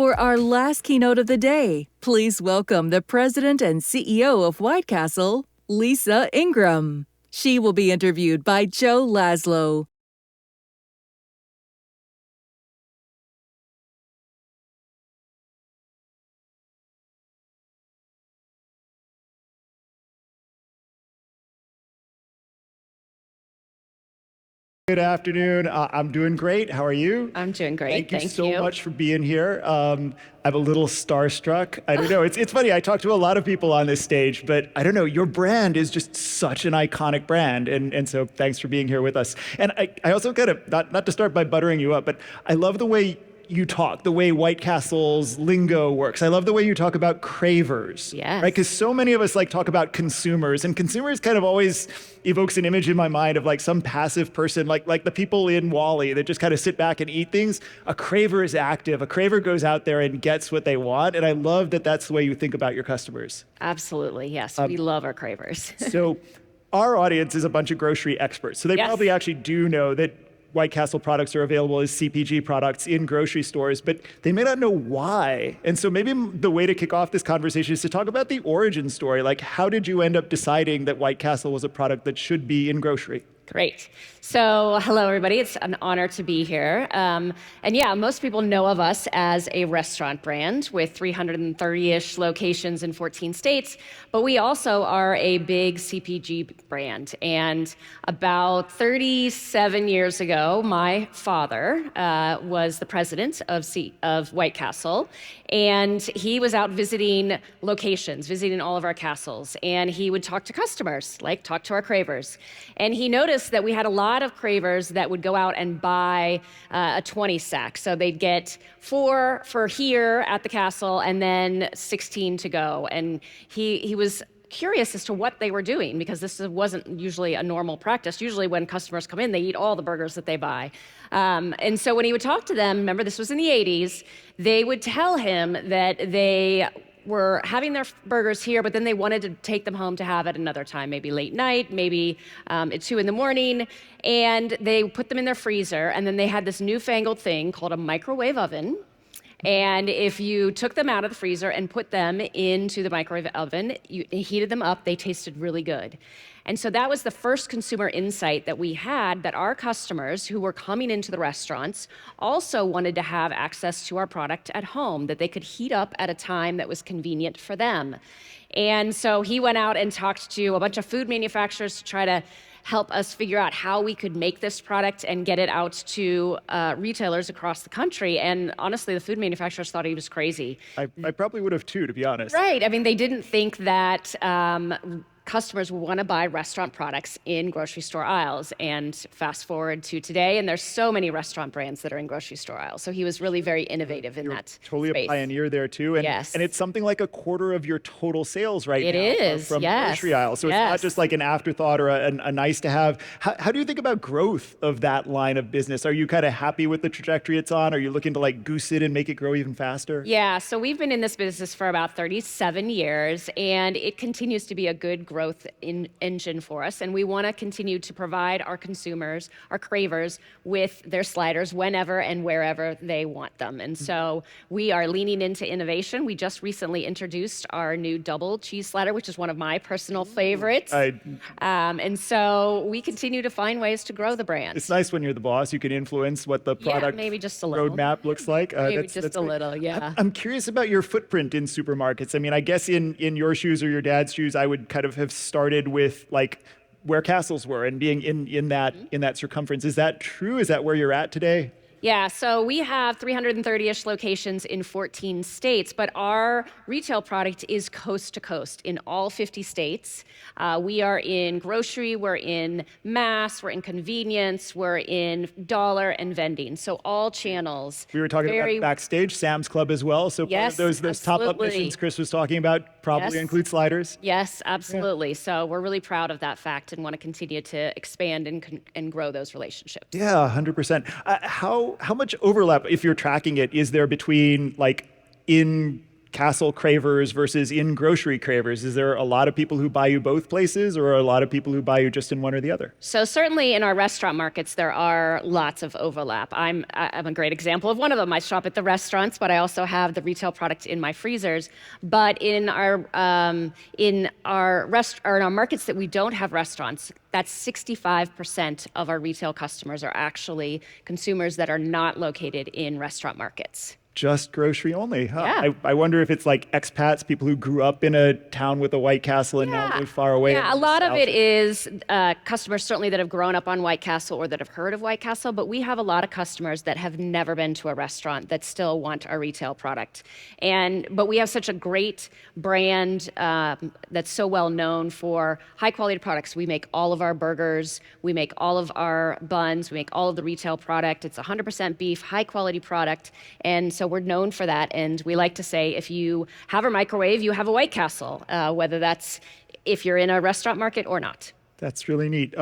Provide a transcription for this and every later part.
For our last keynote of the day, please welcome the President and CEO of White Castle, Lisa Ingram. She will be interviewed by Joe Laszlo. Good afternoon. I'm doing great. How are you? I'm doing great. Thank you so much for being here. I'm a little starstruck. I don't know. It's funny. I talk to a lot of people on this stage, but I don't know. Your brand is just such an iconic brand, and so thanks for being here with us. And I also kind of not to start by buttering you up, but I love the way you talk, the way White Castle's lingo works. I love the way you talk about Cravers. Yes. Right? Because so many of us talk about consumers, and consumers kind of always evokes an image in my mind of some passive person, like the people in WALL-E that just kind of sit back and eat things. A craver is active. A craver goes out there and gets what they want, and I love that that's the way you think about your customers. Absolutely, yes. We love our cravers. So our audience is a bunch of grocery experts, so they probably actually do know that White Castle products are available as CPG products in grocery stores, but they may not know why. And so maybe the way to kick off this conversation is to talk about the origin story. How did you end up deciding that White Castle was a product that should be in grocery? Great. So hello, everybody. It's an honor to be here. And yeah, most people know of us as a restaurant brand with 330-ish locations in 14 states, but we also are a big CPG brand. And about 37 years ago, my father was the president of White Castle, and he was out visiting locations, visiting all of our castles, and he would talk to customers, talk to our cravers. And he noticed that we had a lot of cravers that would go out and buy a 20 sack. So they'd get 4 for here at the castle and then 16 to go. And he was curious as to what they were doing, because this wasn't usually a normal practice. Usually when customers come in, they eat all the burgers that they buy. And so when he would talk to them, remember this was in the 80s, they would tell him that they were having their burgers here, but then they wanted to take them home to have at another time, maybe late night, maybe at 2 a.m, and they put them in their freezer, and then they had this newfangled thing called a microwave oven. And if you took them out of the freezer and put them into the microwave oven, you heated them up, they tasted really good. And so that was the first consumer insight that we had, that our customers who were coming into the restaurants also wanted to have access to our product at home, that they could heat up at a time that was convenient for them. And so he went out and talked to a bunch of food manufacturers to try to help us figure out how we could make this product and get it out to retailers across the country. And honestly, the food manufacturers thought he was crazy. I probably would have too, to be honest. Right. I mean, they didn't think that customers will want to buy restaurant products in grocery store aisles. And fast forward to today, and there's so many restaurant brands that are in grocery store aisles. So he was really very innovative in that totally space. A pioneer there too. And, yes. And it's something like a quarter of your total sales right now. It is, from yes. grocery aisles. So it's not just like an afterthought or a nice to have. How do you think about growth of that line of business? Are you kind of happy with the trajectory it's on? Are you looking to goose it and make it grow even faster? Yeah, so we've been in this business for about 37 years, and it continues to be a good growth engine for us. And we want to continue to provide our consumers, our cravers, with their sliders whenever and wherever they want them. And so we are leaning into innovation. We just recently introduced our new double cheese slider, which is one of my personal favorites. And so we continue to find ways to grow the brand. It's nice when you're the boss. You can influence what the product maybe just a little. roadmap looks like. Maybe just a little, yeah. I'm curious about your footprint in supermarkets. I mean, I guess in your shoes or your dad's shoes, I would kind of have started with where castles were and being in that circumference. Is that true? Is that where you're at today? Yeah, so we have 330-ish locations in 14 states, but our retail product is coast to coast in all 50 states. We are in grocery, we're in mass, we're in convenience, we're in dollar and vending, so all channels. We were talking about backstage, Sam's Club as well, so yes, part of those top-up missions Chris was talking about probably include sliders. Yes, absolutely. Yeah. So we're really proud of that fact and want to continue to expand and grow those relationships. Yeah, 100%. How much overlap, if you're tracking it, is there between in Castle Cravers versus in grocery Cravers? Is there a lot of people who buy you both places, or a lot of people who buy you just in one or the other? So certainly in our restaurant markets, there are lots of overlap. I'm a great example of one of them. I shop at the restaurants, but I also have the retail product in my freezers. But in our markets that we don't have restaurants, that's 65% of our retail customers are actually consumers that are not located in restaurant markets. Just grocery only, huh? Yeah. I wonder if it's like expats, people who grew up in a town with a White Castle and now live far away. Yeah, a lot of it is customers certainly that have grown up on White Castle or that have heard of White Castle, but we have a lot of customers that have never been to a restaurant that still want our retail product. But we have such a great brand that's so well known for high quality products. We make all of our burgers, we make all of our buns, we make all of the retail product. It's 100% beef, high quality product, and so we're known for that. And we like to say, if you have a microwave, you have a White Castle, whether that's if you're in a restaurant market or not. That's really neat.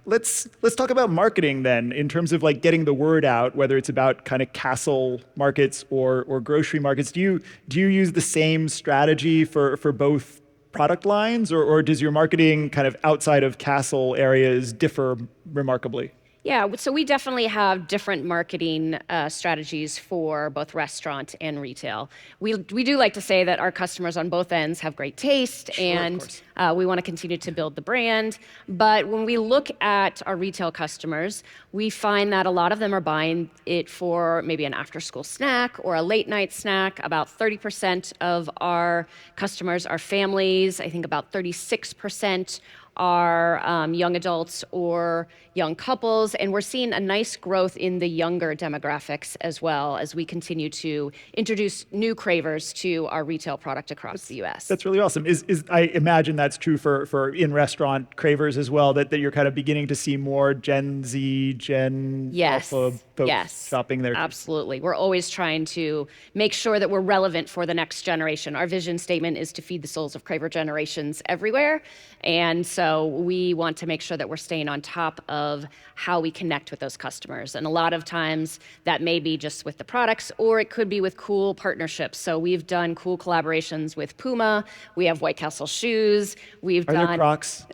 Let's talk about marketing then, in terms of like getting the word out, whether it's about kind of Castle markets or grocery markets. Do you use the same strategy for both product lines, or does your marketing kind of outside of Castle areas differ remarkably? Yeah, so we definitely have different marketing strategies for both restaurant and retail. We do like to say that our customers on both ends have great taste, and we want to continue to build the brand. But when we look at our retail customers, we find that a lot of them are buying it for maybe an after-school snack or a late-night snack. About 30% of our customers are families. I think about 36% are young adults or young couples, and we're seeing a nice growth in the younger demographics as well as we continue to introduce new Cravers to our retail product across the U.S. That's really awesome. I imagine that's true for in-restaurant Cravers as well, that you're kind of beginning to see more Gen Z, Gen Alpha folks shopping there. Absolutely. We're always trying to make sure that we're relevant for the next generation. Our vision statement is to feed the souls of Craver generations everywhere, and so we want to make sure that we're staying on top of how we connect with those customers. And a lot of times that may be just with the products, or it could be with cool partnerships. So we've done cool collaborations with Puma. We have White Castle shoes. Are there Crocs?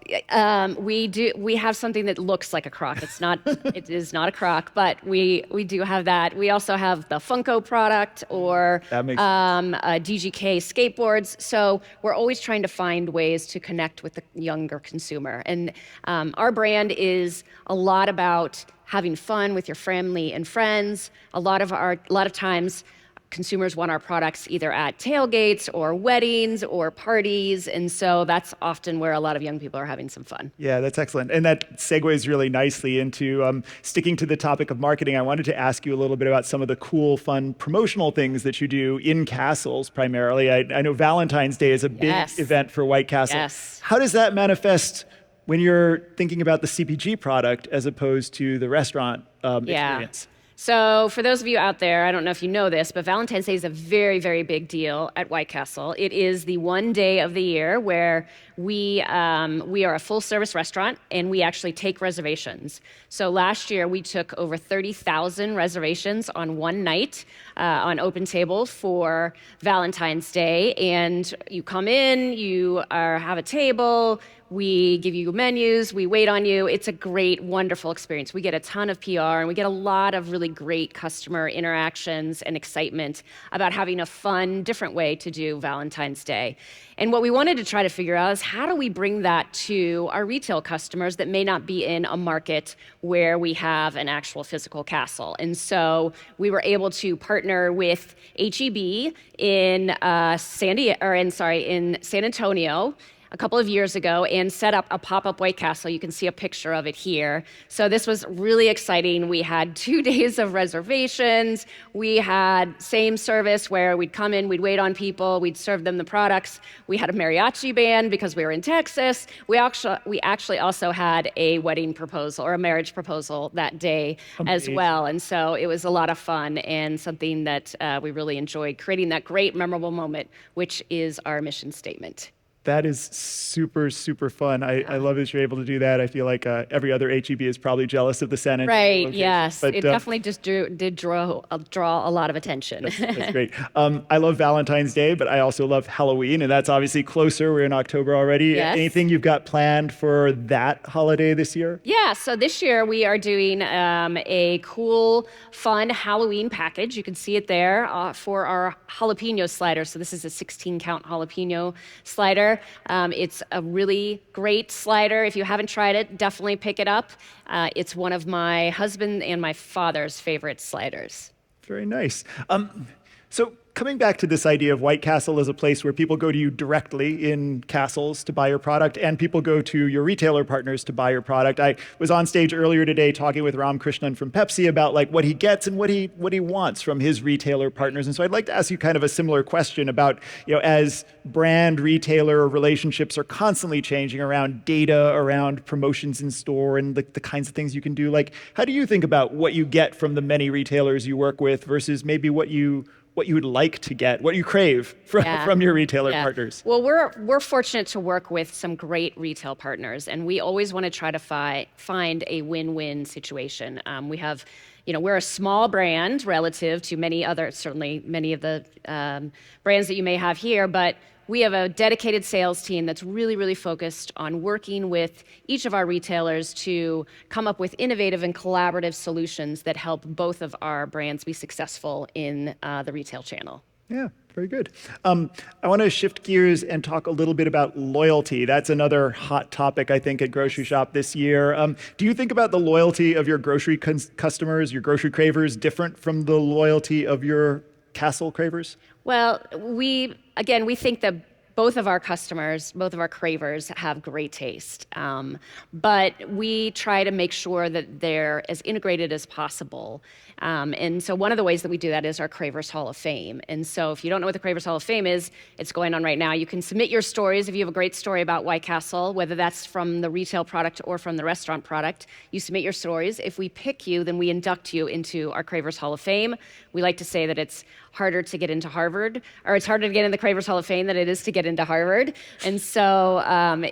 We have something that looks like a Croc. It's not. It is not a Croc, but we do have that. We also have the Funko product or DGK skateboards. So we're always trying to find ways to connect with the younger consumer. And our brand is a lot about having fun with your family and friends. A lot of times consumers want our products either at tailgates or weddings or parties, and so that's often where a lot of young people are having some fun. Yeah, that's excellent. And that segues really nicely into sticking to the topic of marketing. I wanted to ask you a little bit about some of the cool, fun promotional things that you do in castles primarily. I know Valentine's Day is a big event for White Castle. Yes. How does that manifest when you're thinking about the CPG product as opposed to the restaurant experience? So for those of you out there, I don't know if you know this, but Valentine's Day is a very, very big deal at White Castle. It is the one day of the year where we are a full-service restaurant, and we actually take reservations. So last year, we took over 30,000 reservations on one night on Open Table for Valentine's Day. And you come in, you have a table, we give you menus, we wait on you. It's a great, wonderful experience. We get a ton of PR, and we get a lot of really great customer interactions and excitement about having a fun, different way to do Valentine's Day. And what we wanted to try to figure out is how do we bring that to our retail customers that may not be in a market where we have an actual physical castle. And so we were able to partner with H-E-B in San Antonio a couple of years ago and set up a pop-up White Castle. You can see a picture of it here. So this was really exciting. We had 2 days of reservations. We had same service where we'd come in, we'd wait on people, we'd serve them the products. We had a mariachi band because we were in Texas. We actually also had a wedding proposal or a marriage proposal that day as well. And so it was a lot of fun and something that we really enjoyed, creating that great memorable moment, which is our mission statement. That is super, super fun. I love that you're able to do that. I feel like every other HEB is probably jealous of the San Antonio Right, location. yes. But, It definitely just did draw a lot of attention. that's great. I love Valentine's Day, but I also love Halloween, and that's obviously closer. We're in October already. Yes. Anything you've got planned for that holiday this year? Yeah, so this year we are doing a cool, fun Halloween package. You can see it there for our jalapeno slider. So this is a 16-count jalapeno slider. It's a really great slider. If you haven't tried it, definitely pick it up. It's one of my husband and my father's favorite sliders. Very nice. So coming back to this idea of White Castle as a place where people go to you directly in castles to buy your product, and people go to your retailer partners to buy your product. I was on stage earlier today talking with Ram Krishnan from Pepsi about like what he gets and what he wants from his retailer partners. And so I'd like to ask you kind of a similar question about, as brand retailer relationships are constantly changing around data, around promotions in store, and the kinds of things you can do. Like, how do you think about what you get from the many retailers you work with versus maybe what you would like to get, what you crave from your retailer partners? Well, we're fortunate to work with some great retail partners, and we always want to try to find a win-win situation. We have, we're a small brand relative to many of the brands that you may have here, but we have a dedicated sales team that's really, really focused on working with each of our retailers to come up with innovative and collaborative solutions that help both of our brands be successful in the retail channel. Yeah, very good. I want to shift gears and talk a little bit about loyalty. That's another hot topic, I think, at Groceryshop this year. Do you think about the loyalty of your grocery customers, your grocery cravers, different from the loyalty of your Castle cravers? Well, we think that both of our customers, both of our cravers have great taste. But we try to make sure that they're as integrated as possible. And so one of the ways that we do that is our Cravers Hall of Fame. And so if you don't know what the Cravers Hall of Fame is, it's going on right now. You can submit your stories if you have a great story about White Castle, whether that's from the retail product or from the restaurant product. You submit your stories. If we pick you, then we induct you into our Cravers Hall of Fame. We like to say that it's harder to get into Harvard, or it's harder to get in the Cravers Hall of Fame than it is to get into Harvard. And so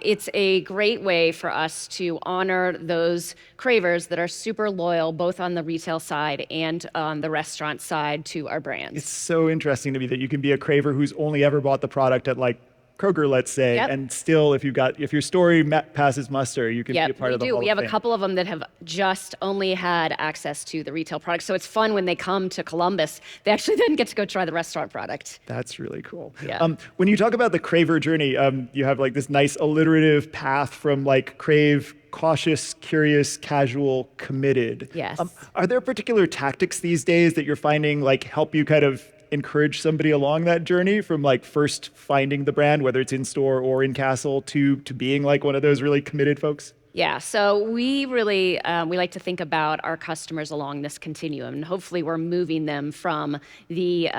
it's a great way for us to honor those cravers that are super loyal, both on the retail side and on the restaurant side to our brands. It's so interesting to me that you can be a craver who's only ever bought the product at like Kroger, let's say, and still, if your story passes muster, you can be a part of the Hall of Fame. We have a couple of them that have just only had access to the retail product. So it's fun when they come to Columbus, they actually then get to go try the restaurant product. That's really cool. Yeah. When you talk about the craver journey, you have like this nice alliterative path from like crave, cautious, curious, casual, committed. Yes. Are there particular tactics these days that you're finding like help you kind of encourage somebody along that journey from like first finding the brand, whether it's in store or in Castle, to being like one of those really committed folks? Yeah, so we really, we like to think about our customers along this continuum, and hopefully we're moving them from the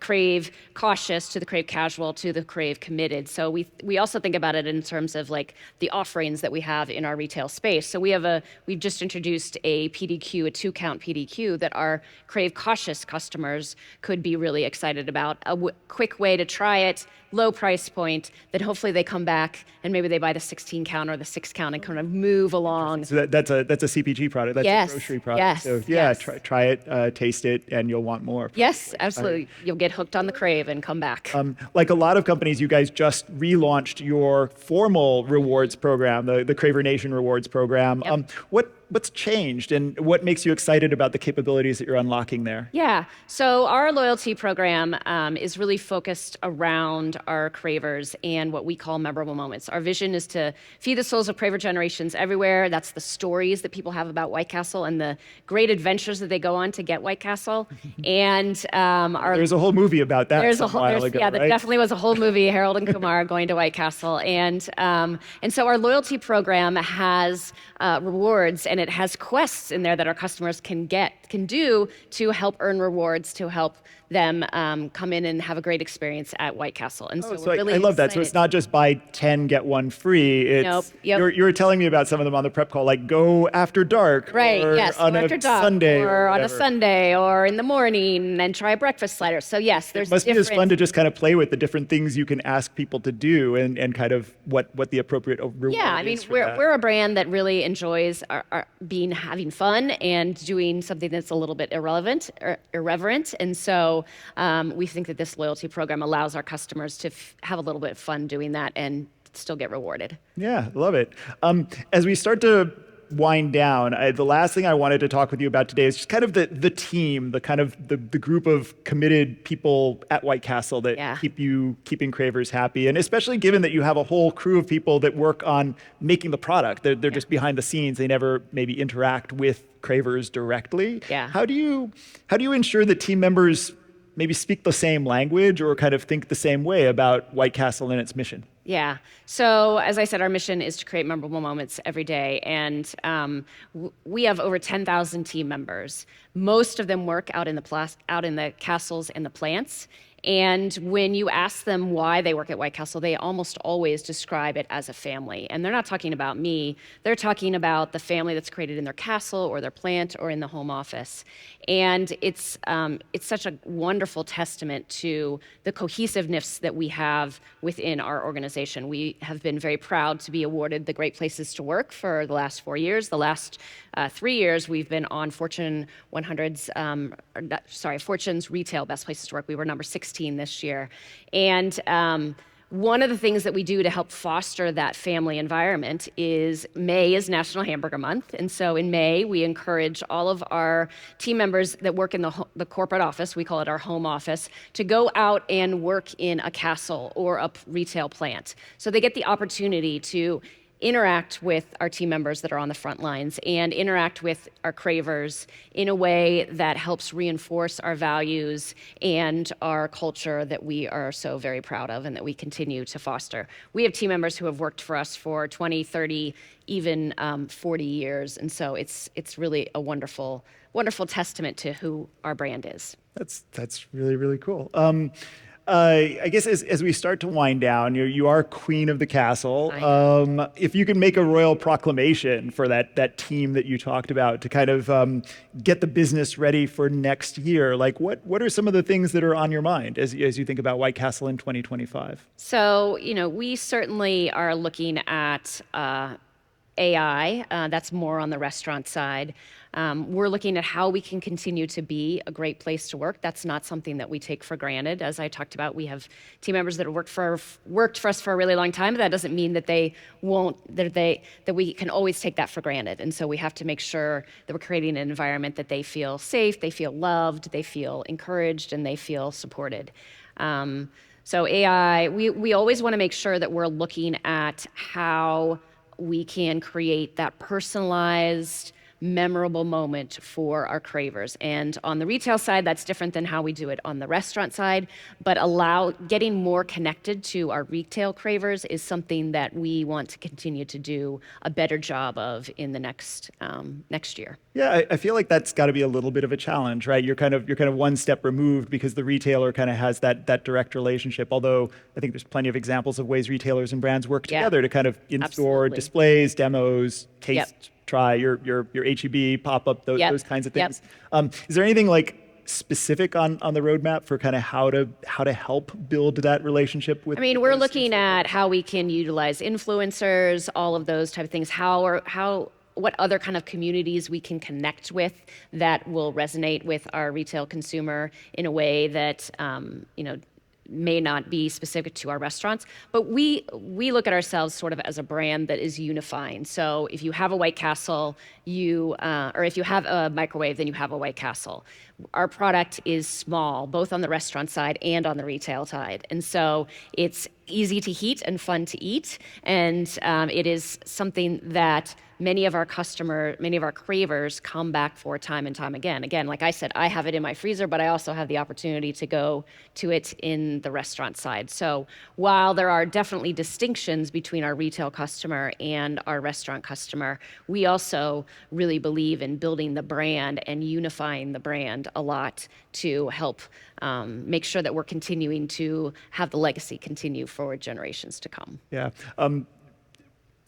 crave cautious to the crave casual to the crave committed. So we also think about it in terms of like the offerings that we have in our retail space. So we've just introduced a PDQ, a 2-count PDQ that our crave cautious customers could be really excited about. Quick way to try it, low price point, that hopefully they come back and maybe they buy the 16-count or the 6-count and kind of move along. So that's a CPG product. That's a grocery product. Yes. So yeah, try it, taste it, and you'll want more. Yes, absolutely. You'll get hooked on the crave and come back. Like a lot of companies, you guys just relaunched your formal rewards program, the Craver Nation Rewards program. Yep. What's changed, and what makes you excited about the capabilities that you're unlocking there? Yeah, so our loyalty program is really focused around our cravers and what we call memorable moments. Our vision is to feed the souls of craver generations everywhere. That's the stories that people have about White Castle and the great adventures that they go on to get White Castle. And there's a whole movie about that. There definitely was a whole movie, Harold and Kumar going to White Castle. And so our loyalty program has rewards. and it has quests in there that our customers can do to help earn rewards, to help them come in and have a great experience at White Castle. And so we're really I love that. So excited. it's not just buy 10, get one free. It's, Nope. Yep. you were telling me about some of them on the prep call, like go after dark. Right, or yes, on go a after dark, Sunday or on a whatever. Sunday, or in the morning, and try a breakfast slider. So yes, there's It must be as different. fun to just kind of play with the different things you can ask people to do and kind of what the appropriate reward Yeah, I mean, is for we're that. we're a brand that really enjoys having fun and doing something that's a little bit irreverent, and so we think that this loyalty program allows our customers to have a little bit of fun doing that and still get rewarded. Yeah, love it. As we start to wind down, the last thing I wanted to talk with you about today is just kind of the team, the kind of the group of committed people at White Castle that keeping Cravers happy, and especially given that you have a whole crew of people that work on making the product. They're just behind the scenes. They never maybe interact with Cravers directly. Yeah. How do you ensure that team members maybe speak the same language or kind of think the same way about White Castle and its mission? Yeah. So as I said, our mission is to create memorable moments every day, and we have over 10,000 team members. Most of them work out in the castles and the plants. And when you ask them why they work at White Castle, they almost always describe it as a family. And they're not talking about me. They're talking about the family that's created in their castle or their plant or in the home office. And it's such a wonderful testament to the cohesiveness that we have within our organization. We have been very proud to be awarded the Great Places to Work for the last 4 years. The last 3 years, we've been on Fortune's Retail Best Places to Work. We were number 16 this year. And one of the things that we do to help foster that family environment is May is National Hamburger Month. And so in May, we encourage all of our team members that work in the corporate office, we call it our home office, to go out and work in a castle or a retail plant. So they get the opportunity to interact with our team members that are on the front lines and interact with our cravers in a way that helps reinforce our values and our culture that we are so very proud of and that we continue to foster. We have team members who have worked for us for 20, 30, even 40 years. And so it's really a wonderful testament to who our brand is. That's really, really cool. I guess as we start to wind down, you are queen of the castle. If you could make a royal proclamation for that team that you talked about to kind of get the business ready for next year, like what are some of the things that are on your mind as you think about White Castle in 2025? So, we certainly are looking at AI. That's more on the restaurant side. We're looking at how we can continue to be a great place to work. That's not something that we take for granted. As I talked about, we have team members that have worked for us for a really long time, but that doesn't mean that that we can always take that for granted. And so we have to make sure that we're creating an environment that they feel safe, they feel loved, they feel encouraged, and they feel supported. So AI, we always want to make sure that we're looking at how we can create that personalized, memorable moment for our cravers. And on the retail side, that's different than how we do it on the restaurant side, but getting more connected to our retail cravers is something that we want to continue to do a better job of in the next year. Yeah, I feel like that's got to be a little bit of a challenge, right? You're kind of one step removed because the retailer kind of has that direct relationship. Although I think there's plenty of examples of ways retailers and brands work together to kind of in-store displays, demos, taste, try your HEB pop-up, those kinds of things. Is there anything like specific on the roadmap for kind of how to help build that relationship with? We're looking at how we can utilize influencers, all of those type of things. What other kind of communities we can connect with that will resonate with our retail consumer in a way that may not be specific to our restaurants, but we look at ourselves sort of as a brand that is unifying. So if you have a White Castle, or if you have a microwave, then you have a White Castle. Our product is small, both on the restaurant side and on the retail side, and so it's easy to heat and fun to eat, and it is something that many of our cravers come back for time and time again. Again, like I said, I have it in my freezer, but I also have the opportunity to go to it in the restaurant side. So while there are definitely distinctions between our retail customer and our restaurant customer, we also really believe in building the brand and unifying the brand a lot to help make sure that we're continuing to have the legacy continue for generations to come. Yeah.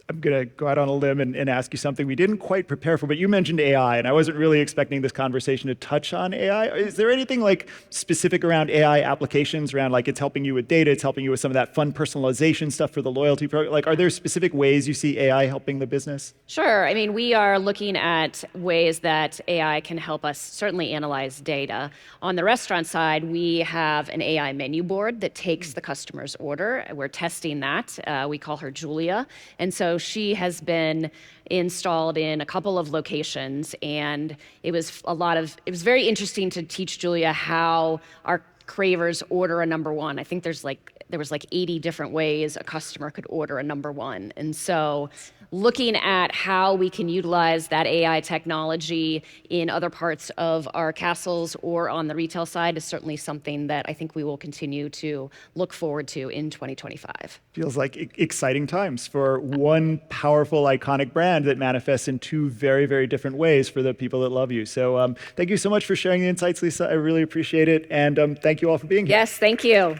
I'm going to go out on a limb and ask you something we didn't quite prepare for, but you mentioned AI, and I wasn't really expecting this conversation to touch on AI. Is there anything like specific around AI applications, around like it's helping you with data, it's helping you with some of that fun personalization stuff for the loyalty program? Like, are there specific ways you see AI helping the business? Sure. I mean, we are looking at ways that AI can help us certainly analyze data. On the restaurant side, we have an AI menu board that takes the customer's order. We're testing that. We call her Julia. And so she has been installed in a couple of locations, and it was very interesting to teach Julia how our cravers order a number one. I think there was like 80 different ways a customer could order a number one. And so looking at how we can utilize that AI technology in other parts of our castles or on the retail side is certainly something that I think we will continue to look forward to in 2025. Feels like exciting times for one powerful, iconic brand that manifests in two very, very different ways for the people that love you. So thank you so much for sharing the insights, Lisa. I really appreciate it. And thank you all for being here. Yes, thank you.